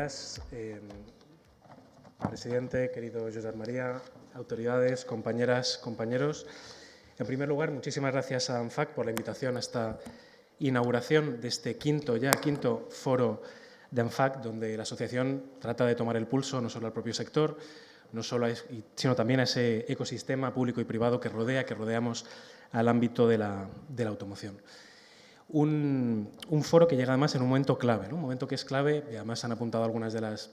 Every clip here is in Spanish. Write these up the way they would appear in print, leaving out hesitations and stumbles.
días, presidente, querido Josep María, autoridades, compañeras, compañeros. En primer lugar, muchísimas gracias a ANFAC por la invitación a esta inauguración de este quinto foro de ANFAC, donde la asociación trata de tomar el pulso no solo al propio sector, sino también a ese ecosistema público y privado que rodeamos al ámbito de la automoción. Un foro que llega además en un momento clave, ¿no? Un momento que es clave, y además han apuntado algunas de las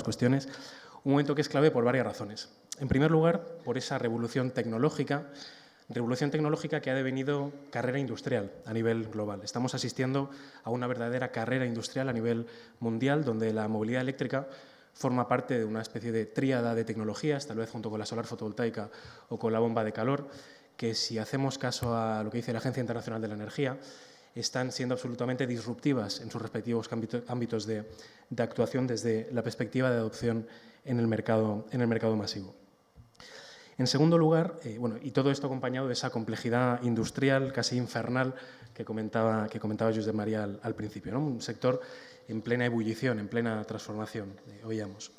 cuestiones, un momento que es clave por varias razones. En primer lugar, por esa revolución tecnológica que ha devenido carrera industrial a nivel global. Estamos asistiendo a una verdadera carrera industrial a nivel mundial, donde la movilidad eléctrica forma parte de una especie de tríada de tecnologías, tal vez junto con la solar fotovoltaica o con la bomba de calor, que si hacemos caso a lo que dice la Agencia Internacional de la Energía, están siendo absolutamente disruptivas en sus respectivos ámbitos de actuación desde la perspectiva de adopción en el mercado masivo. En segundo lugar, y todo esto acompañado de esa complejidad industrial casi infernal que comentaba Josep María al principio, ¿no? Un sector en plena ebullición, en plena transformación, oíamos.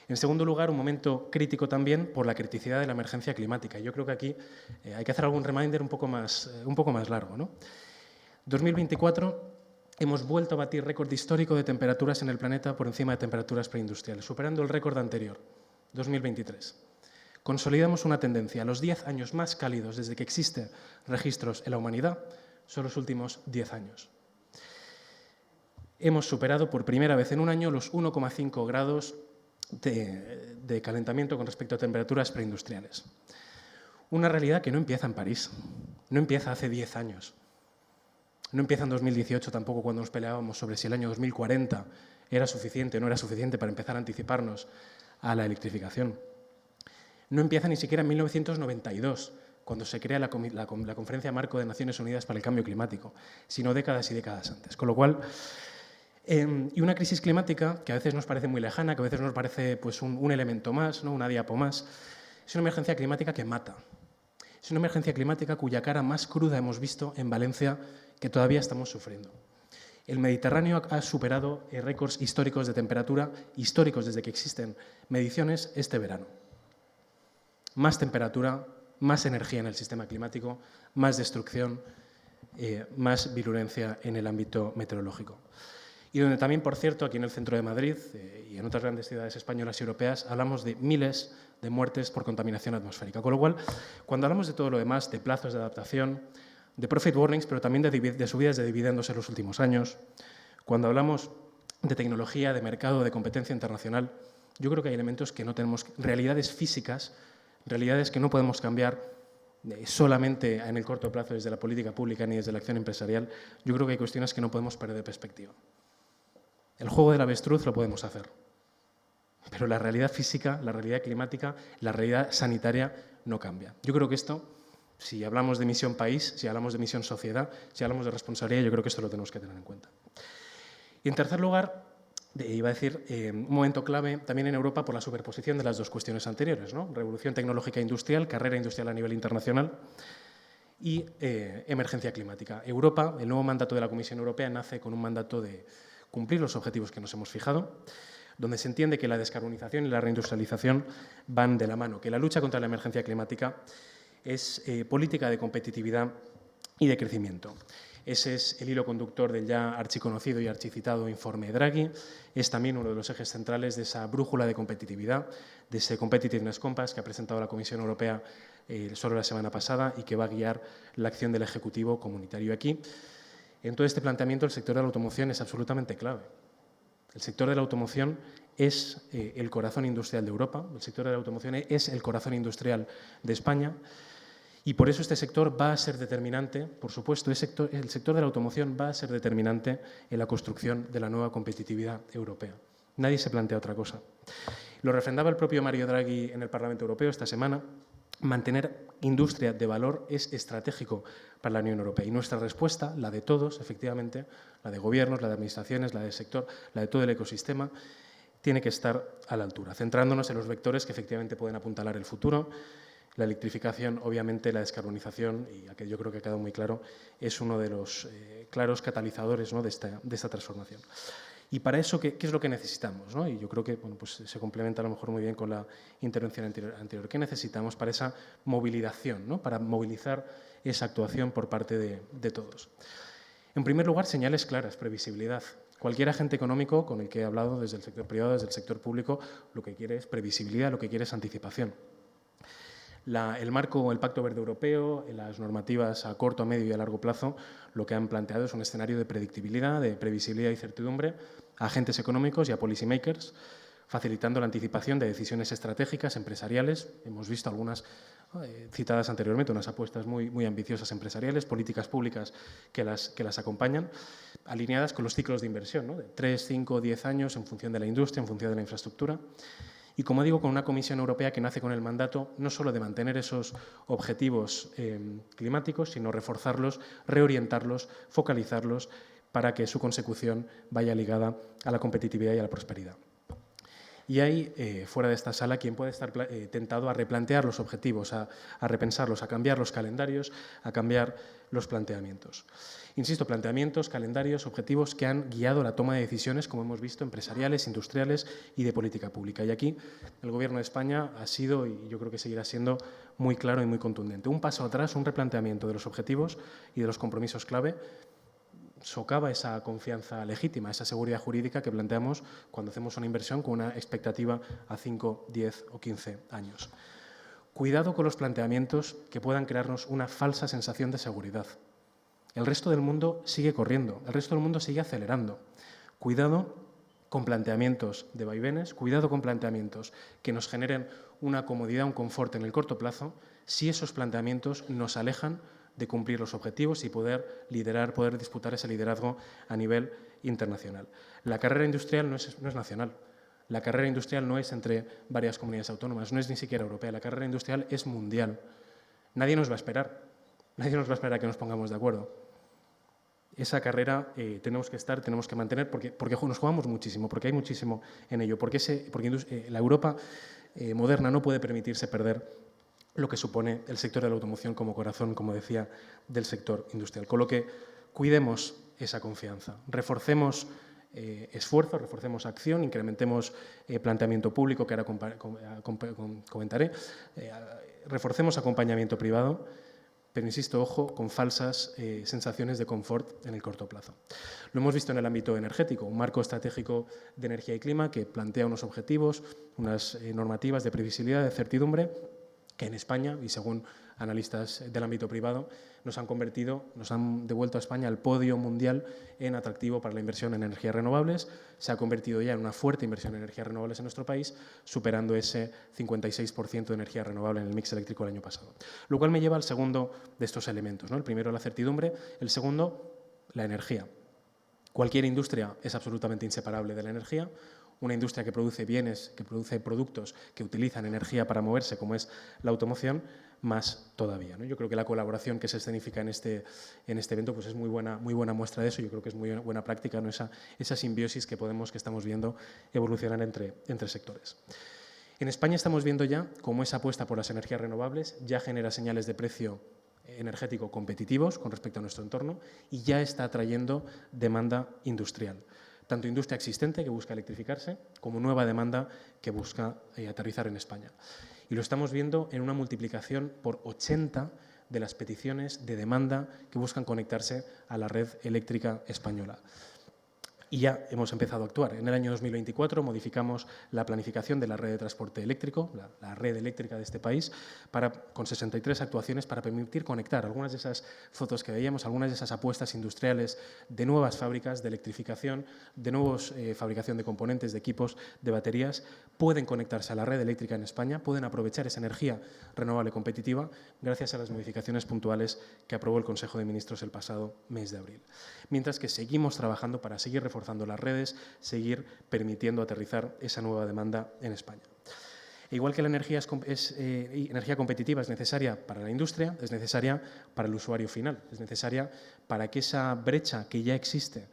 En segundo lugar, un momento crítico también por la criticidad de la emergencia climática. Yo creo que aquí hay que hacer algún reminder un poco más largo, ¿no? 2024 hemos vuelto a batir récord histórico de temperaturas en el planeta por encima de temperaturas preindustriales, superando el récord anterior, 2023. Consolidamos una tendencia. Los 10 años más cálidos desde que existen registros en la humanidad son los últimos 10 años. Hemos superado por primera vez en un año los 1,5 grados de calentamiento con respecto a temperaturas preindustriales. Una realidad que no empieza en París, no empieza hace 10 años. No empieza en 2018 tampoco, cuando nos peleábamos sobre si el año 2040 era suficiente o no era suficiente para empezar a anticiparnos a la electrificación. No empieza ni siquiera en 1992, cuando se crea la Conferencia Marco de Naciones Unidas para el Cambio Climático, sino décadas y décadas antes. Con lo cual, y una crisis climática que a veces nos parece muy lejana, que a veces nos parece pues, un elemento más, ¿no? Una diapo más, es una emergencia climática que mata. Es una emergencia climática cuya cara más cruda hemos visto en Valencia, que todavía estamos sufriendo. El Mediterráneo ha superado récords históricos de temperatura, históricos desde que existen mediciones, este verano. Más temperatura, más energía en el sistema climático, más destrucción, más virulencia en el ámbito meteorológico. Y donde también, por cierto, aquí en el centro de Madrid y en otras grandes ciudades españolas y europeas, hablamos de miles de muertes por contaminación atmosférica. Con lo cual, cuando hablamos de todo lo demás, de plazos de adaptación, de profit warnings, pero también de subidas de dividendos en los últimos años, cuando hablamos de tecnología, de mercado, de competencia internacional, yo creo que hay elementos que no tenemos, realidades físicas, realidades que no podemos cambiar solamente en el corto plazo desde la política pública ni desde la acción empresarial. Yo creo que hay cuestiones que no podemos perder de perspectiva. El juego del avestruz lo podemos hacer, pero la realidad física, la realidad climática, la realidad sanitaria no cambia. Yo creo que esto, si hablamos de misión país, si hablamos de misión sociedad, si hablamos de responsabilidad, yo creo que esto lo tenemos que tener en cuenta. Y en tercer lugar, iba a decir, un momento clave también en Europa por la superposición de las dos cuestiones anteriores, ¿no? Revolución tecnológica industrial, carrera industrial a nivel internacional y emergencia climática. Europa, el nuevo mandato de la Comisión Europea nace con un mandato de cumplir los objetivos que nos hemos fijado, donde se entiende que la descarbonización y la reindustrialización van de la mano, que la lucha contra la emergencia climática es política de competitividad y de crecimiento. Ese es el hilo conductor del ya archiconocido y archicitado informe Draghi. Es también uno de los ejes centrales de esa brújula de competitividad, de ese Competitiveness Compass que ha presentado la Comisión Europea solo la semana pasada y que va a guiar la acción del Ejecutivo comunitario aquí. En todo este planteamiento, el sector de la automoción es absolutamente clave. El sector de la automoción es el corazón industrial de Europa, el sector de la automoción es el corazón industrial de España y por eso este sector va a ser determinante, por supuesto, el sector de la automoción va a ser determinante en la construcción de la nueva competitividad europea. Nadie se plantea otra cosa. Lo refrendaba el propio Mario Draghi en el Parlamento Europeo esta semana. Mantener industria de valor es estratégico para la Unión Europea y nuestra respuesta, la de todos, efectivamente, la de gobiernos, la de administraciones, la del sector, la de todo el ecosistema, tiene que estar a la altura, centrándonos en los vectores que efectivamente pueden apuntalar el futuro. La electrificación, obviamente, la descarbonización, y aquello yo creo que ha quedado muy claro, es uno de los claros catalizadores, ¿no?, de esta transformación. Y para eso, ¿qué es lo que necesitamos? ¿No? Y yo creo que bueno, pues se complementa a lo mejor muy bien con la intervención anterior. ¿Qué necesitamos para esa movilización, ¿no? Para movilizar esa actuación por parte de todos? En primer lugar, señales claras, previsibilidad. Cualquier agente económico con el que he hablado desde el sector privado, desde el sector público, lo que quiere es previsibilidad, lo que quiere es anticipación. El marco, el Pacto Verde Europeo, las normativas a corto, a medio y a largo plazo, lo que han planteado es un escenario de predictibilidad, de previsibilidad y certidumbre a agentes económicos y a policymakers, facilitando la anticipación de decisiones estratégicas, empresariales. Hemos visto algunas citadas anteriormente, unas apuestas muy ambiciosas empresariales, políticas públicas que las acompañan, alineadas con los ciclos de inversión, ¿no? De 3, 5, 10 años en función de la industria, en función de la infraestructura. Y, como digo, con una Comisión Europea que nace con el mandato no solo de mantener esos objetivos climáticos, sino reforzarlos, reorientarlos, focalizarlos para que su consecución vaya ligada a la competitividad y a la prosperidad. Y hay, fuera de esta sala, quien puede estar tentado a replantear los objetivos, a repensarlos, a cambiar los calendarios, a cambiar los planteamientos. Insisto, planteamientos, calendarios, objetivos que han guiado la toma de decisiones, como hemos visto, empresariales, industriales y de política pública. Y aquí el Gobierno de España ha sido, y yo creo que seguirá siendo, muy claro y muy contundente. Un paso atrás, un replanteamiento de los objetivos y de los compromisos clave socava esa confianza legítima, esa seguridad jurídica que planteamos cuando hacemos una inversión con una expectativa a 5, 10 o 15 años. Cuidado con los planteamientos que puedan crearnos una falsa sensación de seguridad. El resto del mundo sigue corriendo, el resto del mundo sigue acelerando. Cuidado con planteamientos de vaivenes, cuidado con planteamientos que nos generen una comodidad, un confort en el corto plazo, si esos planteamientos nos alejan de cumplir los objetivos y poder liderar, poder disputar ese liderazgo a nivel internacional. La carrera industrial no es nacional. La carrera industrial no es entre varias comunidades autónomas, no es ni siquiera europea. La carrera industrial es mundial. Nadie nos va a esperar. Nadie nos va a esperar a que nos pongamos de acuerdo. Esa carrera tenemos que estar, tenemos que mantener, porque nos jugamos muchísimo, porque hay muchísimo en ello, porque la Europa moderna no puede permitirse perder lo que supone el sector de la automoción como corazón, como decía, del sector industrial. Con lo que cuidemos esa confianza, reforcemos esfuerzo, reforcemos acción, incrementemos planteamiento público, que ahora comentaré, reforcemos acompañamiento privado, pero insisto, ojo, con falsas sensaciones de confort en el corto plazo. Lo hemos visto en el ámbito energético, un marco estratégico de energía y clima que plantea unos objetivos, unas normativas de previsibilidad, de certidumbre, que en España, y según analistas del ámbito privado, nos han devuelto a España al podio mundial en atractivo para la inversión en energías renovables. Se ha convertido ya en una fuerte inversión en energías renovables en nuestro país, superando ese 56% de energía renovable en el mix eléctrico el año pasado. Lo cual me lleva al segundo de estos elementos, ¿no? El primero, la certidumbre; el segundo, la energía. Cualquier industria es absolutamente inseparable de la energía. Una industria que produce bienes, que produce productos que utilizan energía para moverse, como es la automoción, más todavía, ¿no? Yo creo que la colaboración que se escenifica en este evento pues es muy buena muestra de eso. Yo creo que es muy buena práctica, ¿no? Esa simbiosis que estamos viendo evolucionar entre sectores. En España estamos viendo ya cómo esa apuesta por las energías renovables ya genera señales de precio energético competitivos con respecto a nuestro entorno y ya está atrayendo demanda industrial. Tanto industria existente, que busca electrificarse, como nueva demanda que busca aterrizar en España. Y lo estamos viendo en una multiplicación por 80 de las peticiones de demanda que buscan conectarse a la red eléctrica española. Y ya hemos empezado a actuar. En el año 2024 modificamos la planificación de la red de transporte eléctrico, la red eléctrica de este país, con 63 actuaciones para permitir conectar algunas de esas fotos que veíamos, algunas de esas apuestas industriales de nuevas fábricas de electrificación, de nuevos fabricación de componentes, de equipos, de baterías, pueden conectarse a la red eléctrica en España, pueden aprovechar esa energía renovable competitiva gracias a las modificaciones puntuales que aprobó el Consejo de Ministros el pasado mes de abril. Mientras que seguimos trabajando para seguir reforzando las redes, seguir permitiendo aterrizar esa nueva demanda en España. Igual que la energía energía competitiva es necesaria para la industria, es necesaria para el usuario final, es necesaria para que esa brecha que ya existe,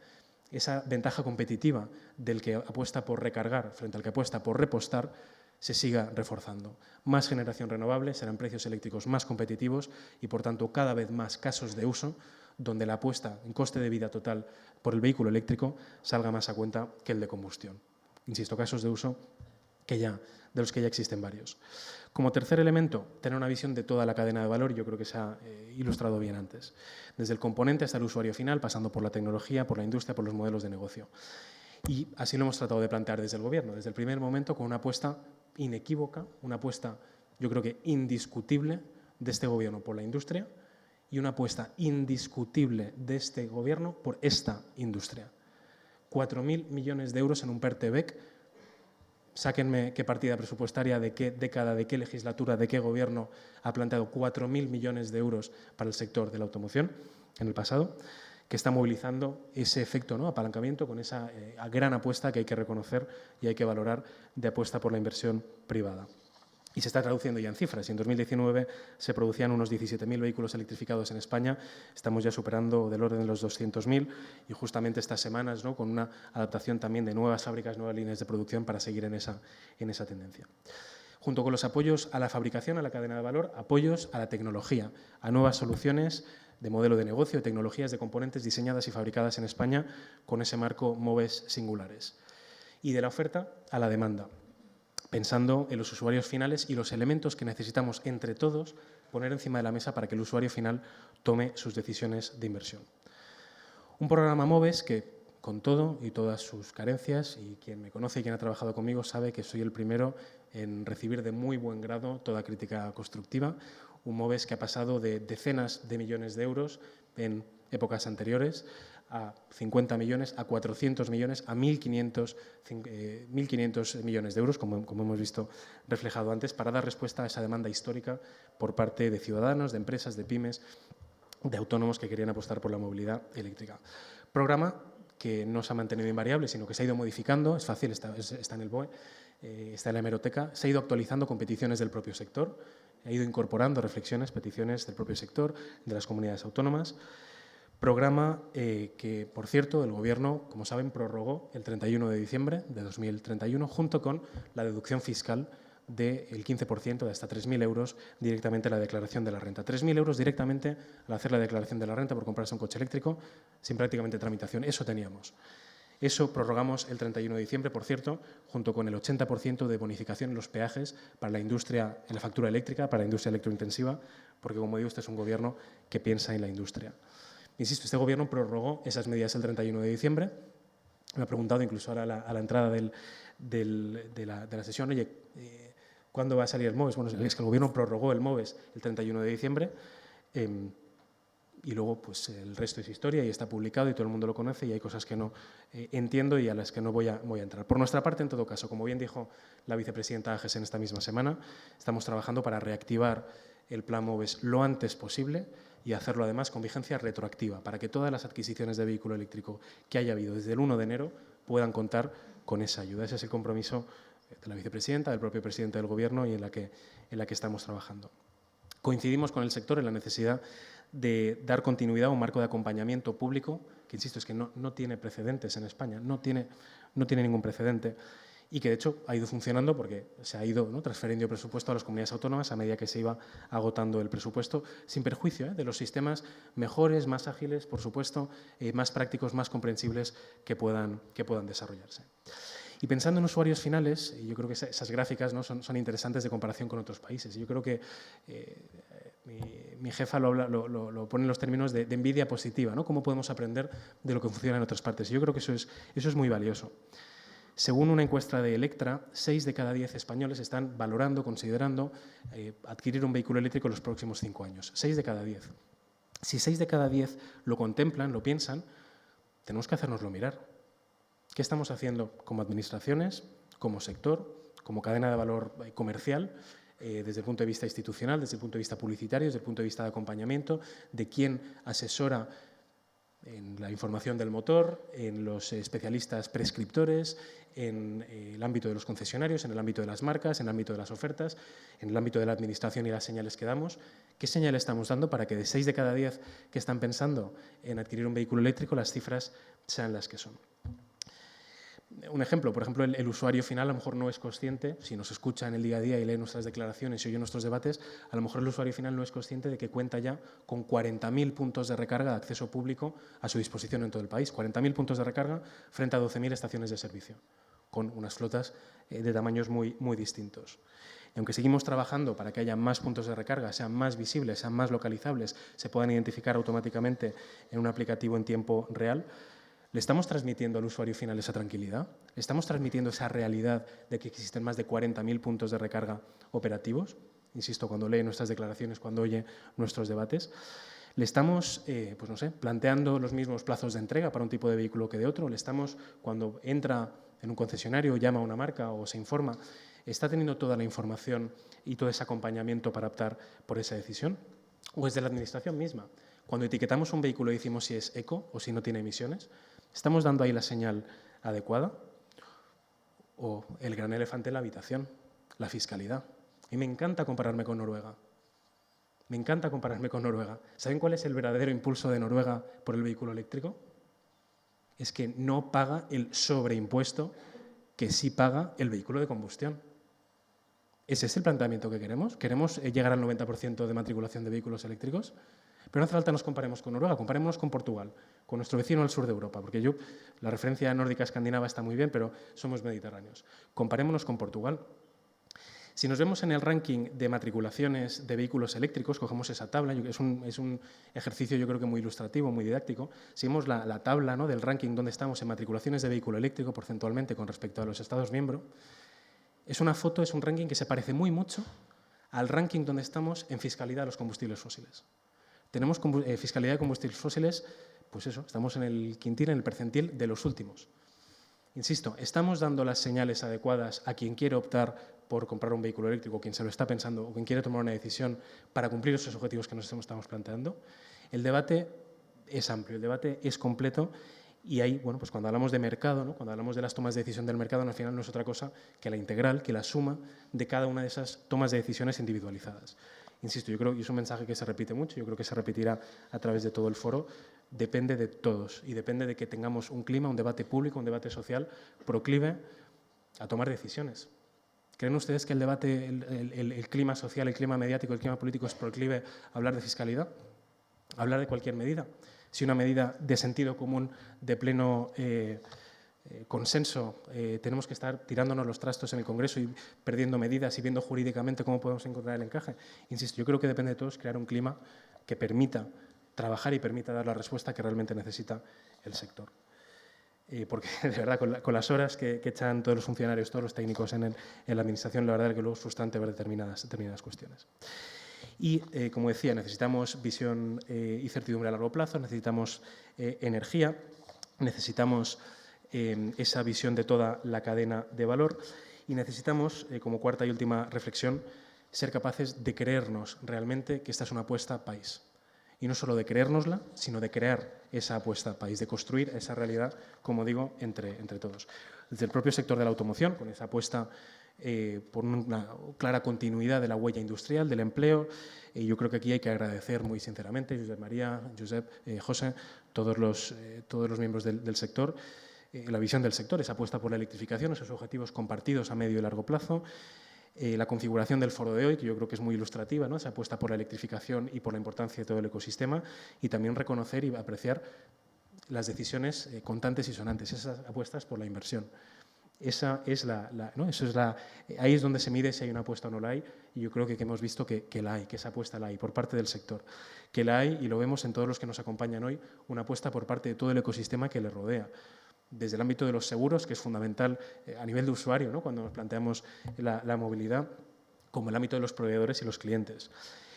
esa ventaja competitiva del que apuesta por recargar frente al que apuesta por repostar, se siga reforzando. Más generación renovable serán precios eléctricos más competitivos y, por tanto, cada vez más casos de uso donde la apuesta en coste de vida total por el vehículo eléctrico salga más a cuenta que el de combustión. Insisto, casos de uso de los que ya existen varios. Como tercer elemento, tener una visión de toda la cadena de valor, y yo creo que se ha ilustrado bien antes. Desde el componente hasta el usuario final, pasando por la tecnología, por la industria, por los modelos de negocio. Y así lo hemos tratado de plantear desde el Gobierno, desde el primer momento, con una apuesta inequívoca, una apuesta, yo creo que indiscutible, de este Gobierno por la industria y una apuesta indiscutible de este Gobierno por esta industria. 4.000 millones de euros en un PERTE-BEC. Sáquenme qué partida presupuestaria, de qué década, de qué legislatura, de qué Gobierno ha planteado 4.000 millones de euros para el sector de la automoción en el pasado, que está movilizando ese efecto, ¿no?, apalancamiento con esa gran apuesta que hay que reconocer y hay que valorar de apuesta por la inversión privada. Y se está traduciendo ya en cifras. Y en 2019 se producían unos 17.000 vehículos electrificados en España. Estamos ya superando del orden de los 200.000 y justamente estas semanas, ¿no?, con una adaptación también de nuevas fábricas, nuevas líneas de producción para seguir en esa tendencia. Junto con los apoyos a la fabricación, a la cadena de valor, apoyos a la tecnología, a nuevas soluciones de modelo de negocio, de tecnologías, de componentes diseñadas y fabricadas en España con ese marco MOVES singulares. Y de la oferta a la demanda, pensando en los usuarios finales y los elementos que necesitamos entre todos poner encima de la mesa para que el usuario final tome sus decisiones de inversión. Un programa MOVES que, con todo y todas sus carencias, y quien me conoce y quien ha trabajado conmigo sabe que soy el primero en recibir de muy buen grado toda crítica constructiva, un MOVES que ha pasado de decenas de millones de euros en épocas anteriores a 50 millones, a 400 millones, a 1.500 millones de euros, como hemos visto reflejado antes, para dar respuesta a esa demanda histórica por parte de ciudadanos, de empresas, de pymes, de autónomos que querían apostar por la movilidad eléctrica. Programa que no se ha mantenido invariable, sino que se ha ido modificando, es fácil, está en el BOE, está en la hemeroteca, se ha ido actualizando con peticiones del propio sector, ha ido incorporando reflexiones, peticiones del propio sector, de las comunidades autónomas. Programa que, por cierto, el Gobierno, como saben, prorrogó el 31 de diciembre de 2031, junto con la deducción fiscal del 15%, de hasta 3.000 euros, directamente a la declaración de la renta. 3.000 euros directamente al hacer la declaración de la renta por comprarse un coche eléctrico, sin prácticamente tramitación. Eso teníamos. Eso prorrogamos el 31 de diciembre, por cierto, junto con el 80% de bonificación en los peajes para la industria, en la factura eléctrica, para la industria electrointensiva, porque, como digo, este es un Gobierno que piensa en la industria. Insisto, este Gobierno prorrogó esas medidas el 31 de diciembre. Me ha preguntado incluso ahora a la entrada de la sesión, oye, ¿cuándo va a salir el MOVES? Bueno, es que el Gobierno prorrogó el MOVES el 31 de diciembre y luego pues el resto es historia y está publicado y todo el mundo lo conoce y hay cosas que no entiendo y a las que no voy a entrar. Por nuestra parte, en todo caso, como bien dijo la vicepresidenta AGES en esta misma semana, estamos trabajando para reactivar el plan MOVES lo antes posible y hacerlo además con vigencia retroactiva, para que todas las adquisiciones de vehículo eléctrico que haya habido desde el 1 de enero puedan contar con esa ayuda. Ese es el compromiso de la vicepresidenta, del propio presidente del Gobierno y en la que estamos trabajando. Coincidimos con el sector en la necesidad de dar continuidad a un marco de acompañamiento público, que insisto, es que no tiene precedentes en España, no tiene ningún precedente, y que de hecho ha ido funcionando porque se ha ido, ¿no?, transfiriendo presupuesto a las comunidades autónomas a medida que se iba agotando el presupuesto, sin perjuicio de los sistemas mejores, más ágiles, por supuesto, más prácticos, más comprensibles que puedan desarrollarse. Y pensando en usuarios finales, yo creo que esas gráficas, ¿no?, son interesantes de comparación con otros países. Yo creo que mi jefa lo pone en los términos de envidia positiva, ¿no? Cómo podemos aprender de lo que funciona en otras partes. Yo creo que eso es muy valioso. Según una encuesta de Electra, 6 de cada 10 españoles están valorando, considerando adquirir un vehículo eléctrico en los próximos 5 años. 6 de cada 10. Si 6 de cada 10 lo contemplan, lo piensan, tenemos que hacérnoslo mirar. ¿Qué estamos haciendo como administraciones, como sector, como cadena de valor comercial, desde el punto de vista institucional, desde el punto de vista publicitario, desde el punto de vista de acompañamiento, de quién asesora en la información del motor, en los especialistas prescriptores, en el ámbito de los concesionarios, en el ámbito de las marcas, en el ámbito de las ofertas, en el ámbito de la administración y las señales que damos? ¿Qué señales estamos dando para que de 6 de cada 10 que están pensando en adquirir un vehículo eléctrico, las cifras sean las que son? Un ejemplo, por ejemplo, el usuario final a lo mejor no es consciente, si nos escucha en el día a día y lee nuestras declaraciones y oye nuestros debates, a lo mejor el usuario final no es consciente de que cuenta ya con 40.000 puntos de recarga de acceso público a su disposición en todo el país. 40.000 puntos de recarga frente a 12.000 estaciones de servicio, con unas flotas de tamaños muy distintos. Y aunque seguimos trabajando para que haya más puntos de recarga, sean más visibles, sean más localizables, se puedan identificar automáticamente en un aplicativo en tiempo real, ¿le estamos transmitiendo al usuario final esa tranquilidad? ¿Le estamos transmitiendo esa realidad de que existen más de 40.000 puntos de recarga operativos? Insisto, cuando lee nuestras declaraciones, cuando oye nuestros debates. ¿Le estamos, pues no sé, planteando los mismos plazos de entrega para un tipo de vehículo que de otro? ¿Le estamos, cuando entra en un concesionario, llama a una marca o se informa, está teniendo toda la información y todo ese acompañamiento para optar por esa decisión? ¿O es de la administración misma? Cuando etiquetamos un vehículo y decimos si es eco o si no tiene emisiones, ¿estamos dando ahí la señal adecuada? O el gran elefante en la habitación, la fiscalidad. Y me encanta compararme con Noruega. Me encanta compararme con Noruega. ¿Saben cuál es el verdadero impulso de Noruega por el vehículo eléctrico? Es que no paga el sobreimpuesto que sí paga el vehículo de combustión. ¿Ese es el planteamiento que queremos? ¿Queremos llegar al 90% de matriculación de vehículos eléctricos? Pero no hace falta nos comparemos con Noruega, comparémonos con Portugal, con nuestro vecino al sur de Europa, porque la referencia nórdica escandinava está muy bien, pero somos mediterráneos. Comparémonos con Portugal. Si nos vemos en el ranking de matriculaciones de vehículos eléctricos, cogemos esa tabla, es un ejercicio yo creo que muy ilustrativo, muy didáctico. Si vemos la tabla, ¿no?, del ranking donde estamos en matriculaciones de vehículo eléctrico porcentualmente con respecto a los Estados miembros, es una foto, es un ranking que se parece muy mucho al ranking donde estamos en fiscalidad de los combustibles fósiles. Tenemos fiscalidad de combustibles fósiles, pues eso, estamos en el quintil, en el percentil de los últimos. Insisto, ¿estamos dando las señales adecuadas a quien quiere optar por comprar un vehículo eléctrico, quien se lo está pensando o quien quiere tomar una decisión para cumplir esos objetivos que nos estamos planteando? El debate es amplio, el debate es completo y ahí, bueno, pues cuando hablamos de mercado, ¿no?, cuando hablamos de las tomas de decisión del mercado, al final no es otra cosa que la integral, que la suma de cada una de esas tomas de decisiones individualizadas. Insisto, yo creo que es un mensaje que se repite mucho, yo creo que se repetirá a través de todo el foro, depende de todos y depende de que tengamos un clima, un debate público, un debate social proclive a tomar decisiones. ¿Creen ustedes que el debate, el clima social, el clima mediático, el clima político es proclive a hablar de fiscalidad? ¿A hablar de cualquier medida? Si una medida de sentido común, de pleno consenso, tenemos que estar tirándonos los trastos en el Congreso y perdiendo medidas y viendo jurídicamente cómo podemos encontrar el encaje. Insisto, yo creo que depende de todos crear un clima que permita trabajar y permita dar la respuesta que realmente necesita el sector. Porque, de verdad, con las horas que echan todos los funcionarios, todos los técnicos en la Administración, la verdad es que luego es frustrante ver determinadas cuestiones. Y, como decía, necesitamos visión y certidumbre a largo plazo, necesitamos energía, necesitamos esa visión de toda la cadena de valor y necesitamos, como cuarta y última reflexión, ser capaces de creernos realmente que esta es una apuesta país. Y no solo de creérnosla, sino de crear esa apuesta país, de construir esa realidad, como digo, entre todos. Desde el propio sector de la automoción, con esa apuesta por una clara continuidad de la huella industrial, del empleo. Yo creo que aquí hay que agradecer muy sinceramente, Josep María, Josep, José, todos los miembros del sector, la visión del sector, esa apuesta por la electrificación, esos objetivos compartidos a medio y largo plazo, la configuración del foro de hoy, que yo creo que es muy ilustrativa, ¿no?, esa apuesta por la electrificación y por la importancia de todo el ecosistema, y también reconocer y apreciar las decisiones contantes y sonantes, esas apuestas por la inversión. Ahí es donde se mide si hay una apuesta o no la hay, y yo creo que hemos visto que la hay, que esa apuesta la hay por parte del sector, que la hay, y lo vemos en todos los que nos acompañan hoy, una apuesta por parte de todo el ecosistema que le rodea. Desde el ámbito de los seguros, que es fundamental a nivel de usuario, ¿no?, cuando nos planteamos la movilidad, como el ámbito de los proveedores y los clientes.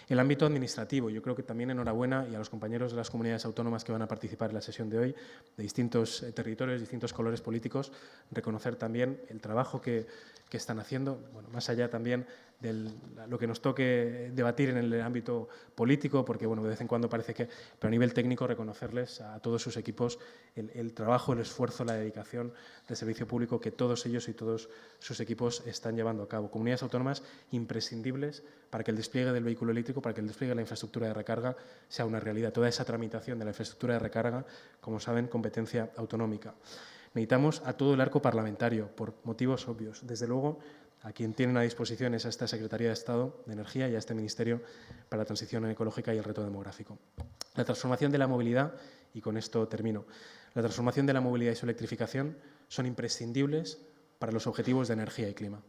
El ámbito administrativo, yo creo que también enhorabuena y a los compañeros de las comunidades autónomas que van a participar en la sesión de hoy, de distintos territorios, distintos colores políticos, reconocer también el trabajo que están haciendo, bueno, más allá también de lo que nos toque debatir en el ámbito político, porque bueno, de vez en cuando parece que, pero a nivel técnico reconocerles a todos sus equipos el trabajo, el esfuerzo, la dedicación de servicio público que todos ellos y todos sus equipos están llevando a cabo. Comunidades autónomas imprescindibles para que el despliegue del vehículo eléctrico, para que el despliegue de la infraestructura de recarga sea una realidad. Toda esa tramitación de la infraestructura de recarga, como saben, competencia autonómica. Necesitamos a todo el arco parlamentario, por motivos obvios. Desde luego, a quien tienen a disposición es a esta Secretaría de Estado de Energía y a este Ministerio para la Transición Ecológica y el Reto Demográfico. La transformación de la movilidad, y con esto termino, la transformación de la movilidad y su electrificación son imprescindibles para los objetivos de energía y clima.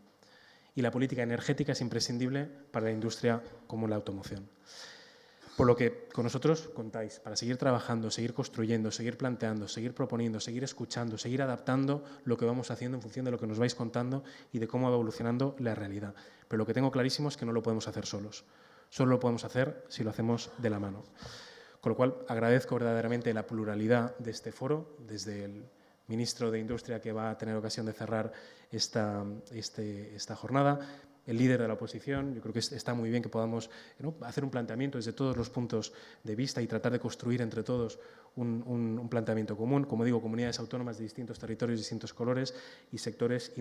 Y la política energética es imprescindible para la industria como la automoción. Por lo que con nosotros contáis para seguir trabajando, seguir construyendo, seguir planteando, seguir proponiendo, seguir escuchando, seguir adaptando lo que vamos haciendo en función de lo que nos vais contando y de cómo va evolucionando la realidad. Pero lo que tengo clarísimo es que no lo podemos hacer solos. Solo lo podemos hacer si lo hacemos de la mano. Con lo cual, agradezco verdaderamente la pluralidad de este foro, desde el ministro de Industria, que va a tener ocasión de cerrar esta jornada, el líder de la oposición. Yo creo que está muy bien que podamos hacer un planteamiento desde todos los puntos de vista y tratar de construir entre todos un planteamiento común. Como digo, comunidades autónomas de distintos territorios, distintos colores y sectores